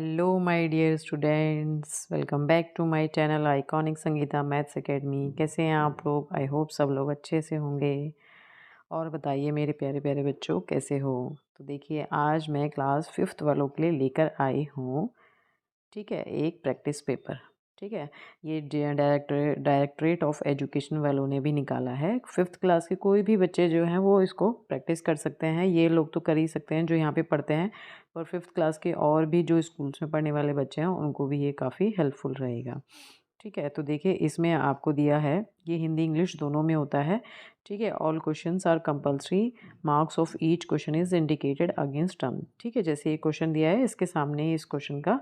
Hello my dear students, welcome back to my channel iconic Sangeeta maths academy. कैसे हैं आप लोग? आई होप सब लोग अच्छे से होंगे। और बताइए मेरे प्यारे प्यारे बच्चों, कैसे हो? तो देखिए, आज मैं क्लास 5th वालों के लिए लेकर आई हूँ, ठीक है, एक प्रैक्टिस पेपर। ठीक है, ये डायरेक्टरेट ऑफ एजुकेशन वालों ने भी निकाला है। 5th क्लास के कोई भी बच्चे जो हैं वो इसको प्रैक्टिस कर सकते हैं। ये लोग तो कर ही सकते हैं जो यहाँ पे पढ़ते हैं, और 5th क्लास के और भी जो स्कूल्स में पढ़ने वाले बच्चे हैं उनको भी ये काफ़ी हेल्पफुल रहेगा। ठीक है, तो देखिए इसमें आपको दिया है, ये हिंदी इंग्लिश दोनों में होता है। ठीक है, all questions are compulsory, marks of each question is indicated against term. ठीक है, जैसे ये क्वेश्चन दिया है, इसके सामने ही इस क्वेश्चन का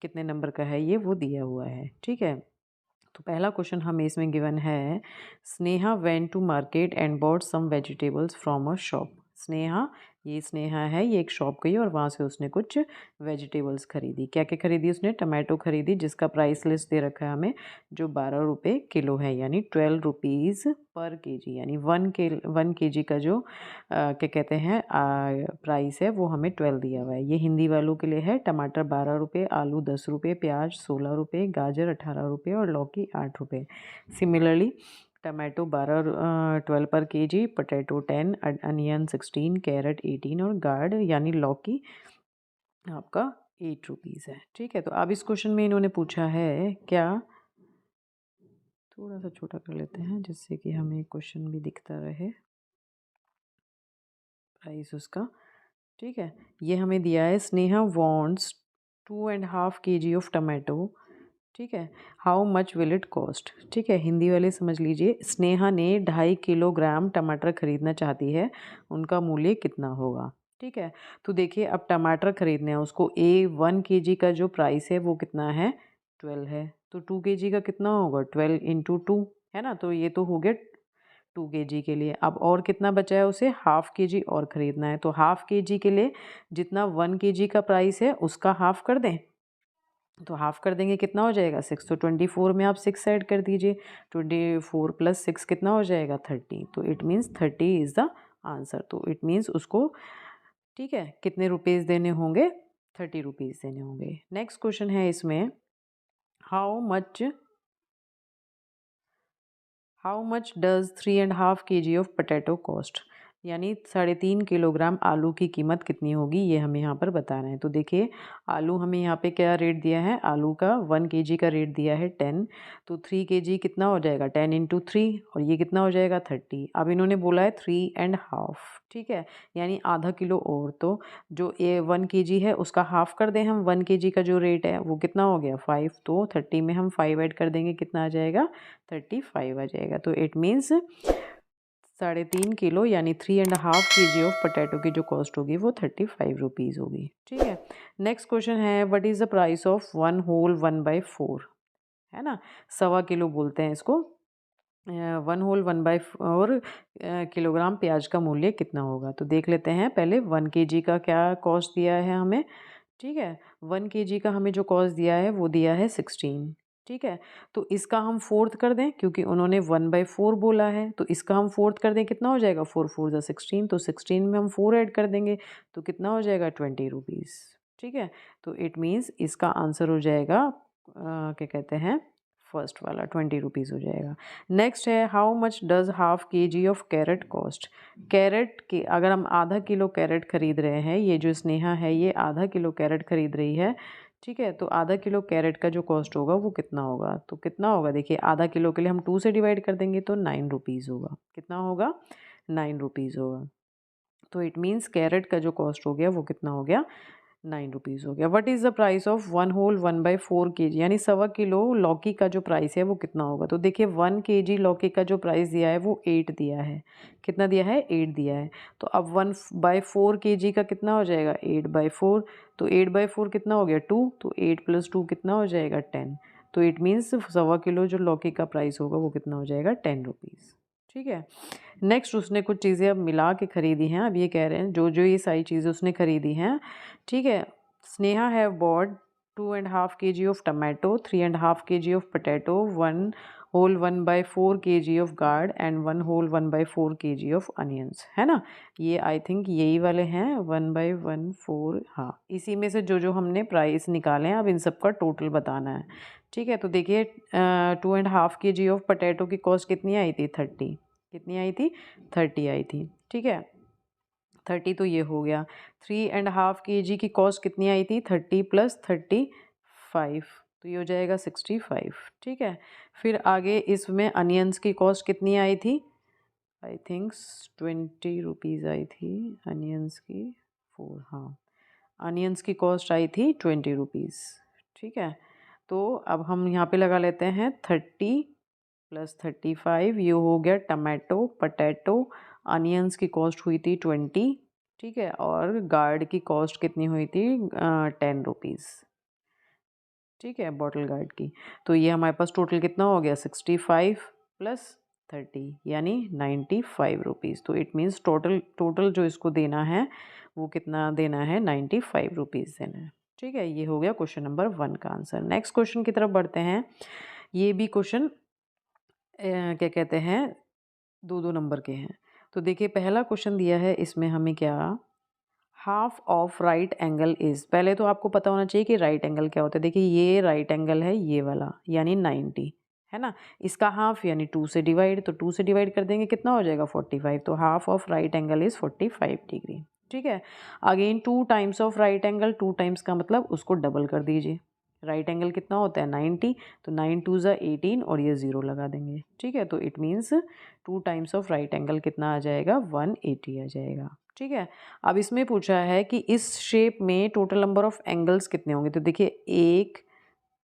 कितने नंबर का है ये वो दिया हुआ है। ठीक है, तो पहला क्वेश्चन हमें इसमें गिवन है, Sneha went to market and bought some vegetables from a shop. Sneha, ये स्नेहा है, ये एक शॉप गई और वहाँ से उसने कुछ वेजिटेबल्स खरीदी। क्या क्या खरीदी उसने? टमाटो खरीदी, जिसका प्राइस लिस्ट दे रखा है हमें, जो 12 रुपये किलो है, यानी 12 रुपीज़ पर केजी, यानी 1 केजी का जो क्या कहते हैं प्राइस है वो हमें 12 दिया हुआ है। ये हिंदी वालों के लिए है। टमाटर 12 रुपये, आलू 10 रुपये, प्याज 16 रुपये, गाजर 18 रुपये और लौकी 8 रुपये। सिमिलरली टमाटो 12 पर केजी, पोटैटो 10, अनियन 16, कैरेट 18 और गार्ड यानी लौकी आपका 8 रुपीज़ है। ठीक है, तो अब इस क्वेश्चन में इन्होंने पूछा है क्या, थोड़ा सा छोटा कर लेते हैं जिससे कि हमें क्वेश्चन भी दिखता रहे, प्राइस उसका। ठीक है, ये हमें दिया है, Sneha wants 2.5 kg of tomato. ठीक है, how much will it cost? ठीक है, हिंदी वाले समझ लीजिए, स्नेहा ने 2.5 किलोग्राम टमाटर खरीदना चाहती है, उनका मूल्य कितना होगा? ठीक है, तो देखिए अब टमाटर खरीदने हैं उसको, 1 kg का जो प्राइस है वो कितना है? 12 है। तो 2 kg का कितना होगा? 12 × 2 है ना, तो ये तो हो गया 2 kg के लिए। अब और कितना बचा है? उसे 1/2 kg और ख़रीदना है, तो 1/2 kg के लिए जितना 1 kg का प्राइस है उसका हाफ कर दें, तो हाफ कर देंगे, कितना हो जाएगा? 6। तो 24 में आप 6 ऐड कर दीजिए, 24 + 6 कितना हो जाएगा? 30। तो it means 30 is the answer. तो इट मीन्स उसको, ठीक है, कितने रुपीज़ देने होंगे? 30 रुपीज़ देने होंगे। नेक्स्ट क्वेश्चन है इसमें, how much how much does 3.5 kg of potato cost? यानी 3.5 किलोग्राम आलू की कीमत कितनी होगी, ये हमें यहाँ पर बताना है। तो देखिए, आलू हमें यहाँ पे क्या रेट दिया है? आलू का 1 kg का रेट दिया है 10। तो 3 kg कितना हो जाएगा? 10 × 3, और ये कितना हो जाएगा? 30। अब इन्होंने बोला है 3.5, ठीक है, यानी आधा किलो और। तो जो ये 1 kg है उसका हाफ कर दें हम, 1 kg का जो रेट है वो कितना हो गया? 5। तो 30 में हम 5 ऐड कर देंगे, कितना आ जाएगा? 35 आ जाएगा। तो इट मीन्स 3.5 किलो यानी 3.5 kg ऑफ पोटैटो की जो कॉस्ट होगी वो 35 रुपीज़ होगी। ठीक है, नेक्स्ट क्वेश्चन है, what is the price of 1 whole 1/4? है ना, 1.25 किलो बोलते हैं इसको। 1 होल 1/4 किलोग्राम प्याज का मूल्य कितना होगा? तो देख लेते हैं पहले 1 kg का क्या कॉस्ट दिया है हमें। ठीक है, 1 kg का हमें जो कॉस्ट दिया है वो दिया है 16। ठीक है, तो इसका हम फोर्थ कर दें, क्योंकि उन्होंने 1/4 बोला है, तो इसका हम फोर्थ कर दें, कितना हो जाएगा? 4 4 ज़ा 16। तो 16 में हम 4 ऐड कर देंगे, तो कितना हो जाएगा? 20 रुपीज़। ठीक है, तो इट मीन्स इसका आंसर हो जाएगा क्या कहते हैं, फर्स्ट वाला 20 रुपीज़ हो जाएगा। नेक्स्ट है, how much does 1/2 kg of carrot cost? Carrot के अगर हम आधा किलो कैरेट खरीद रहे हैं, ये जो स्नेहा है ये आधा किलो कैरेट खरीद रही है। ठीक है, तो आधा किलो कैरेट का जो कॉस्ट होगा वो कितना होगा? तो कितना होगा? देखिए, आधा किलो के लिए हम 2 से डिवाइड कर देंगे तो 9 रुपीज़ होगा। कितना होगा? 9 रुपीज़ होगा। तो इट मीन्स कैरेट का जो कॉस्ट हो गया वो कितना हो गया? 9 रुपीज़ हो गया। What is the price of 1 whole 1/4 kg? यानी 1.25 किलो लौकी का जो प्राइस है वो कितना होगा? तो देखिए, 1 kg लौकी का जो प्राइस दिया है वो 8 दिया है। कितना दिया है? 8 दिया है। तो अब 1/4 kg का कितना हो जाएगा? 8/4। तो 8/4 कितना हो गया? 2। तो 8 + 2 कितना हो जाएगा? 10। तो इट मीन्स 1.25 किलो जो लौकी का प्राइस होगा वो कितना हो जाएगा? 10 रुपीज़। ठीक है, नेक्स्ट उसने कुछ चीज़ें अब मिला के खरीदी हैं। अब ये कह रहे हैं जो जो ये सारी चीज़ें उसने खरीदी हैं। ठीक है, Sneha have bought 2.5 kg of tomato, 3.5 kg of potato, 1 whole 1/4 kg of gourd and 1 whole 1/4 kg of onions, है ना। ये आई थिंक यही वाले हैं 1/14। हाँ, इसी में से जो जो हमने प्राइस निकाले हैं अब इन सब का टोटल बताना है। ठीक है, तो देखिए 2.5 kg ऑफ पटेटो की कॉस्ट कितनी आई थी? 30। कितनी आई थी? 30 आई थी। ठीक है, 30 तो ये हो गया। 3.5 kg की कॉस्ट कितनी आई थी? 30 + 35, तो ये हो जाएगा 65। ठीक है, फिर आगे इसमें अनियंस की कॉस्ट कितनी आई थी? आई थिंक 20 रुपीज़ आई थी अनियंस की। 4, हाँ, अनियंस की कॉस्ट आई थी 20 रुपीज़। ठीक है, तो अब हम यहाँ पे लगा लेते हैं 30 + 35, ये हो गया टमाटो पटैटो। अनियंस की कॉस्ट हुई थी 20। ठीक है, और गार्ड की कॉस्ट कितनी हुई थी? 10 रुपीज़। ठीक है, बॉटल गार्ड की। तो ये हमारे पास टोटल कितना हो गया? 65 + 30 यानी 95 रुपीज़। तो इट मीन्स टोटल टोटल जो इसको देना है वो कितना देना है? 95 रुपीज़ देना है। ठीक है, ये हो गया क्वेश्चन नंबर 1 का आंसर। नेक्स्ट क्वेश्चन की तरफ बढ़ते हैं। ये भी क्वेश्चन क्या कहते हैं, 2-2 नंबर के हैं। तो देखिए पहला क्वेश्चन दिया है, इसमें हमें क्या, half of right angle is, पहले तो आपको पता होना चाहिए कि राइट एंगल क्या होता है। देखिए ये राइट एंगल है ये वाला, यानी 90, है ना। इसका हाफ यानी 2 से डिवाइड, तो 2 से डिवाइड कर देंगे कितना हो जाएगा? 45। तो half of right angle is 45 degree. ठीक है, again 2 times of right angle, 2 times का मतलब उसको डबल कर दीजिए। राइट एंगल कितना होता है? 90, तो 9 2 ज़ा 18 और ये 0 लगा देंगे। ठीक है, तो it means 2 times of right angle कितना आ जाएगा? 180 आ जाएगा। ठीक है, अब इसमें पूछा है कि इस शेप में टोटल नंबर ऑफ एंगल्स कितने होंगे। तो देखिए 1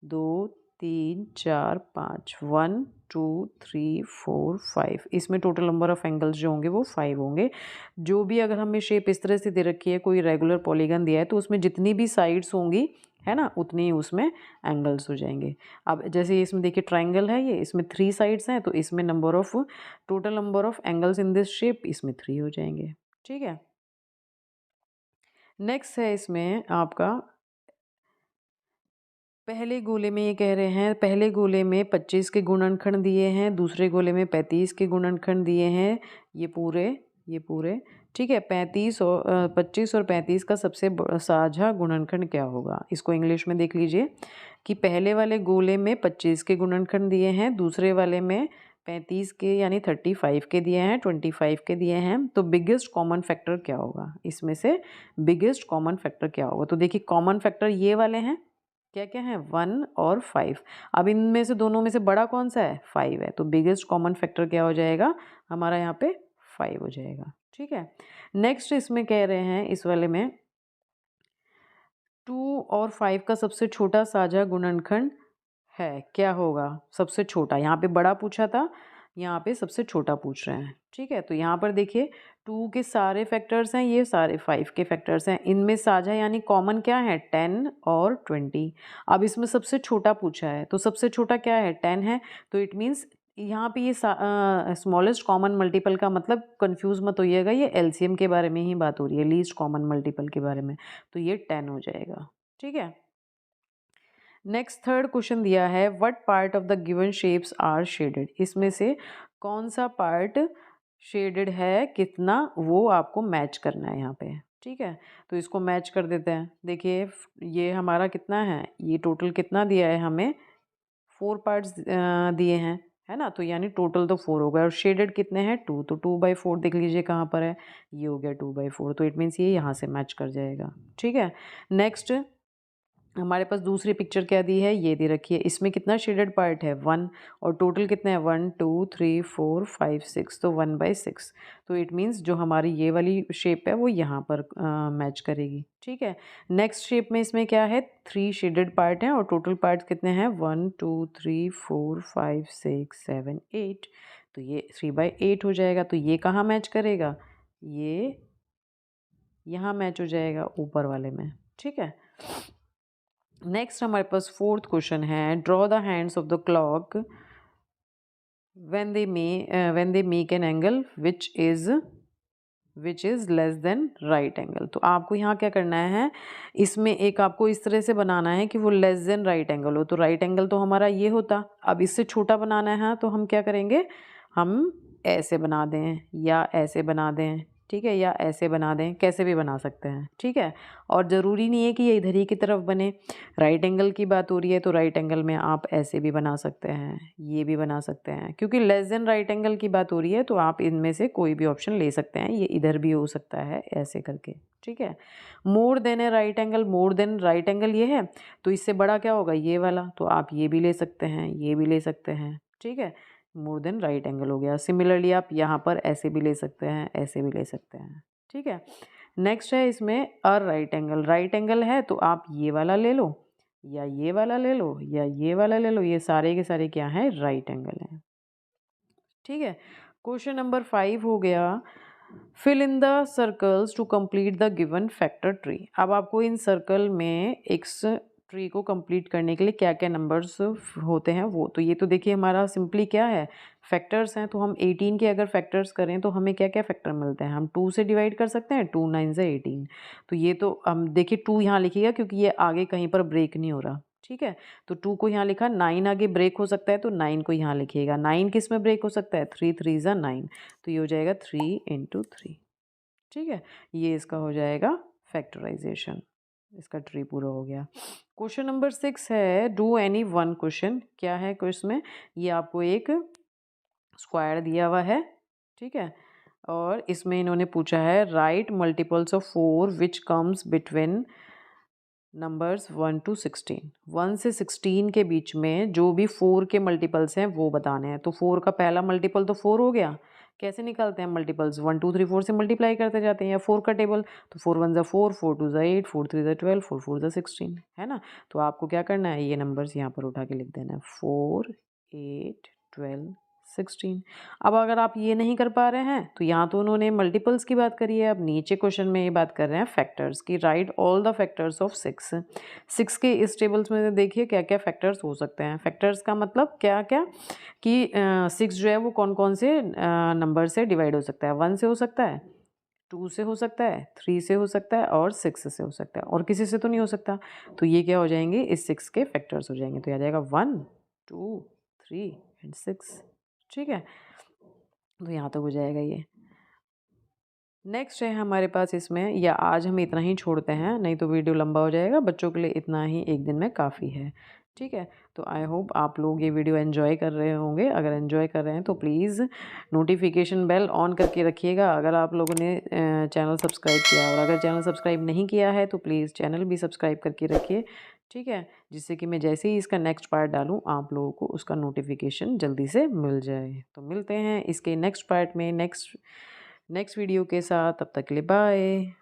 2 3 4 5, 1 2 3 4 5, इसमें टोटल नंबर ऑफ एंगल्स जो होंगे वो 5 होंगे। जो भी अगर हमें शेप इस तरह से दे रखी है, कोई रेगुलर पॉलीगन दिया है, तो उसमें जितनी भी साइड्स होंगी, है ना, उतनी ही उसमें एंगल्स हो जाएंगे। अब जैसे इसमें देखिए ट्राइंगल है, ये इसमें 3 साइड्स हैं, तो इसमें total number of angles in this shape इसमें 3 हो जाएंगे। ठीक है, नेक्स्ट है इसमें आपका, पहले गोले में ये कह रहे हैं, पहले गोले में 25 के गुणनखंड दिए हैं, दूसरे गोले में 35 के गुणनखंड दिए हैं, ये पूरे। ठीक है, 25 और 35 का सबसे साझा गुणनखंड क्या होगा? इसको इंग्लिश में देख लीजिए कि पहले वाले गोले में 25 के गुणनखंड दिए हैं, दूसरे वाले में 35 के यानी 35 के दिए हैं, 25 के दिए हैं, तो बिगेस्ट कॉमन फैक्टर क्या होगा? इसमें से बिगेस्ट कॉमन फैक्टर क्या होगा? तो देखिए कॉमन फैक्टर ये वाले हैं, क्या क्या है? 1 और 5। अब इनमें से दोनों में से बड़ा कौन सा है? 5 है, तो बिगेस्ट कॉमन फैक्टर क्या हो जाएगा हमारा? यहाँ पे 5 हो जाएगा। ठीक है, नेक्स्ट इसमें कह रहे हैं, इस वाले में 2 और 5 का सबसे छोटा साझा गुणनखंड है, क्या होगा? सबसे छोटा, यहाँ पे बड़ा पूछा था, यहाँ पे सबसे छोटा पूछ रहे हैं। ठीक है, तो यहाँ पर देखिए 2 के सारे फैक्टर्स हैं, ये सारे 5 के फैक्टर्स हैं, इनमें साझा यानी कॉमन क्या है? 10 और 20। अब इसमें सबसे छोटा पूछा है, तो सबसे छोटा क्या है? 10 है, तो इट मीन्स यहाँ पे ये स्मॉलेस्ट कॉमन मल्टीपल का मतलब कंफ्यूज मत होइएगा, ये एलसीएम के बारे में ही बात हो रही है, लीस्ट कॉमन मल्टीपल के बारे में, तो ये 10 हो जाएगा। ठीक है, नेक्स्ट थर्ड क्वेश्चन दिया है, what part of the given shapes are shaded, इसमें से कौन सा पार्ट शेडेड है, कितना, वो आपको मैच करना है यहाँ पे। ठीक है, तो इसको मैच कर देते हैं। देखिए ये हमारा कितना है, ये टोटल कितना दिया है हमें? 4 पार्ट्स दिए हैं, है ना, तो यानी टोटल तो 4 हो गया, और शेडेड कितने हैं? 2, तो 2/4 देख लीजिए कहाँ पर है, ये हो गया 2/4, तो इट मीन्स ये यहाँ से मैच कर जाएगा। ठीक है, नेक्स्ट हमारे पास दूसरी पिक्चर क्या दी है, ये दे रखी है, इसमें कितना शेडेड पार्ट है? 1, और टोटल कितने हैं? 1 2 3 4 5 6, तो 1/6, तो इट मीन्स जो हमारी ये वाली शेप है वो यहाँ पर मैच करेगी। ठीक है, नेक्स्ट शेप में इसमें क्या है? 3 शेडेड पार्ट हैं, और टोटल पार्ट कितने हैं? 1 2 3 4 5 6 7 8, तो ये 3/8 हो जाएगा। तो ये कहाँ मैच करेगा? ये यहाँ मैच हो जाएगा ऊपर वाले में। ठीक है, नेक्स्ट हमारे पास फोर्थ क्वेश्चन है, draw the hands of the clock when they make an angle which is which is less than right angle. तो आपको यहाँ क्या करना है, इसमें एक आपको इस तरह से बनाना है कि वो लेस देन राइट एंगल हो। तो राइट एंगल तो हमारा ये होता, अब इससे छोटा बनाना है तो हम क्या करेंगे, हम ऐसे बना दें या ऐसे बना दें, ठीक है, या ऐसे बना दें, कैसे भी बना सकते हैं, ठीक है। और ज़रूरी नहीं है कि ये इधर ही की तरफ बने। राइट एंगल की बात हो रही है तो राइट एंगल में आप ऐसे भी बना सकते हैं, ये भी बना सकते हैं। क्योंकि लेस देन राइट एंगल की बात हो रही है तो आप इनमें से कोई भी ऑप्शन ले सकते हैं। ये इधर भी हो सकता है ऐसे करके, ठीक है। More than a right angle, more than right angle ये है तो इससे बड़ा क्या होगा, ये वाला। तो आप ये भी ले सकते हैं, ये भी ले सकते हैं, ठीक है। मोर देन राइट एंगल हो गया। सिमिलरली आप यहाँ पर ऐसे भी ले सकते हैं, ऐसे भी ले सकते हैं, ठीक है। नेक्स्ट है इसमें a right angle. Right angle है तो आप ये वाला ले लो या ये वाला ले लो या ये वाला ले लो, ये सारे के सारे क्या हैं, राइट एंगल हैं, ठीक है। क्वेश्चन नंबर 5 हो गया, fill in the circles to complete the given factor tree. अब आपको इन सर्कल में एक्स ट्री को कंप्लीट करने के लिए क्या क्या नंबर्स होते हैं वो, तो ये तो देखिए हमारा सिंपली क्या है, फैक्टर्स हैं। तो हम 18 के अगर फैक्टर्स करें तो हमें क्या क्या फैक्टर मिलते हैं, हम 2 से डिवाइड कर सकते हैं, 2 9 से 18। तो ये तो हम देखिए 2 यहाँ लिखिएगा क्योंकि ये आगे कहीं पर ब्रेक नहीं हो रहा, ठीक है। तो 2 को यहाँ लिखा, 9 आगे ब्रेक हो सकता है तो 9 को यहाँ लिखिएगा। 9 किस में ब्रेक हो सकता है, 3 3 ज़ा 9, तो ये हो जाएगा 3 × 3, ठीक है। ये इसका हो जाएगा फैक्टराइजेशन, इसका ट्री पूरा हो गया। क्वेश्चन नंबर 6 है, डू एनी वन क्वेश्चन। क्या है क्वेश्चन में, ये आपको एक स्क्वायर दिया हुआ है, ठीक है। और इसमें इन्होंने पूछा है right multiples of 4 which comes between numbers 1 to 16। 1 से 16 के बीच में जो भी 4 के मल्टीपल्स हैं वो बताने हैं। तो 4 का पहला मल्टीपल तो 4 हो गया। कैसे निकालते हैं मल्टीपल्स, 1 2 3 4 से मल्टीप्लाई करते जाते हैं, या 4 का टेबल, तो 4 1 ज़ा 4, 4 2 ज़ा 8, 4 3 ज़ा 12, 4 4 ज़ा 16, है ना। तो आपको क्या करना है, ये नंबर्स यहाँ पर उठा के लिख देना है, 4 8 12 16। अब अगर आप ये नहीं कर पा रहे हैं तो यहाँ तो उन्होंने मल्टीपल्स की बात करी है, अब नीचे क्वेश्चन में ये बात कर रहे हैं फैक्टर्स की। Right all the factors of 6। 6 के इस टेबल्स में देखिए क्या क्या फैक्टर्स हो सकते हैं। फैक्टर्स का मतलब क्या क्या कि 6 जो है वो कौन कौन से नंबर से डिवाइड हो सकता है। 1 से हो सकता है, 2 से हो सकता है, 3 से हो सकता है और 6 से हो सकता है, और किसी से तो नहीं हो सकता। तो ये क्या हो जाएंगे, इस 6 के फैक्टर्स हो जाएंगे। तो आ जाएगा 1 2 3 एंड 6, ठीक है। तो यहाँ तक हो जाएगा ये। नेक्स्ट है हमारे पास इसमें, या आज हम इतना ही छोड़ते हैं, नहीं तो वीडियो लंबा हो जाएगा। बच्चों के लिए इतना ही एक दिन में काफ़ी है, ठीक है। तो आई होप आप लोग ये वीडियो एंजॉय कर रहे होंगे। अगर एंजॉय कर रहे हैं तो प्लीज़ नोटिफिकेशन बेल ऑन करके रखिएगा। अगर आप लोगों ने चैनल सब्सक्राइब किया, और अगर चैनल सब्सक्राइब नहीं किया है तो प्लीज़ चैनल भी सब्सक्राइब करके रखिए, ठीक है, जिससे कि मैं जैसे ही इसका नेक्स्ट पार्ट डालूँ आप लोगों को उसका नोटिफिकेशन जल्दी से मिल जाए। तो मिलते हैं इसके नेक्स्ट पार्ट में नेक्स्ट वीडियो के साथ, तब तक के लिए बाय।